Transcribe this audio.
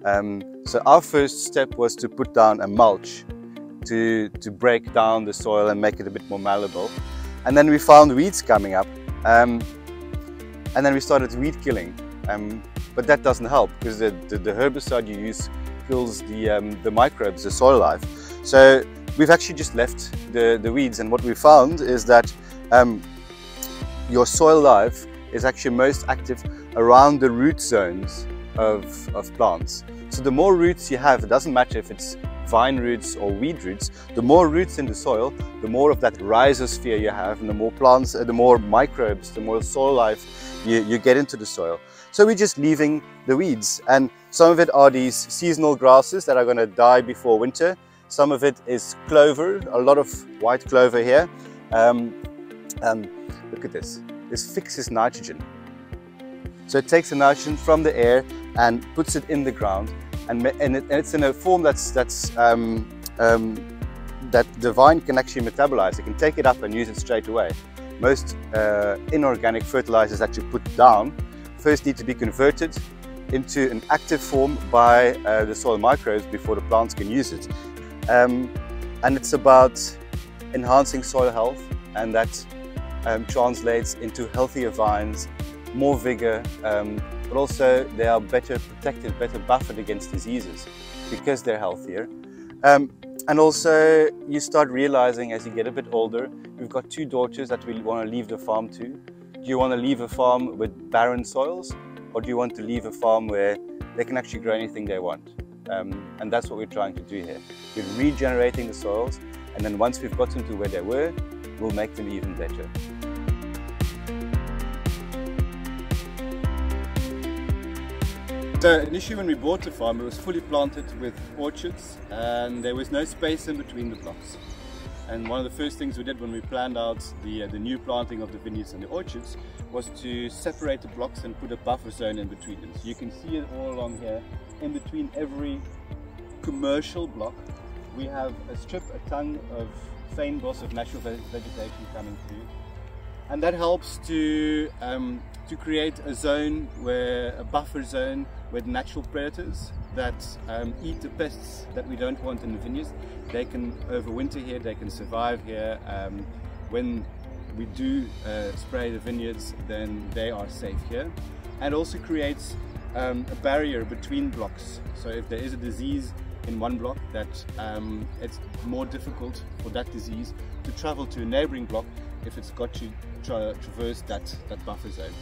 So our first step was to put down a mulch to break down the soil and make it a bit more malleable. And then we found weeds coming up, and then we started weed killing. But that doesn't help, because the herbicide you use kills the microbes, the soil life. So we've actually just left the weeds, and what we found is that your soil life is actually most active around the root zones of plants. So the more roots you have, it doesn't matter if it's vine roots or weed roots, the more roots in the soil, the more of that rhizosphere you have, and the more plants, the more microbes, the more soil life you get into the soil. So we're just leaving the weeds, and some of it are these seasonal grasses that are going to die before winter. Some of it is clover, a lot of white clover here. Look at this. This fixes nitrogen. So it takes the nitrogen from the air and puts it in the ground, and it's in a form that the vine can actually metabolize. It can take it up and use it straight away. Most inorganic fertilizers that you put down first need to be converted into an active form by the soil microbes before the plants can use it. And it's about enhancing soil health, and that translates into healthier vines, more vigor, but also they are better protected, better buffered against diseases because they're healthier. And also you start realizing as you get a bit older, we've got 2 daughters that we want to leave the farm to. Do you want to leave a farm with barren soils, or do you want to leave a farm where they can actually grow anything they want? And that's what we're trying to do here. We're regenerating the soils, and then once we've gotten to where they were, we'll make them even better. So initially when we bought the farm, it was fully planted with orchards, and there was no space in between the blocks. And one of the first things we did when we planned out the new planting of the vineyards and the orchards was to separate the blocks and put a buffer zone in between them. So you can see it all along here. In between every commercial block, we have a strip, a tongue of fynbos, of natural vegetation coming through. And that helps to create a zone, a buffer zone with natural predators that eat the pests that we don't want in the vineyards. They can overwinter here, they can survive here. When we do spray the vineyards, then they are safe here. And also creates a barrier between blocks. So if there is a disease in one block, that it's more difficult for that disease to travel to a neighboring block if it's got to traverse that buffer zone.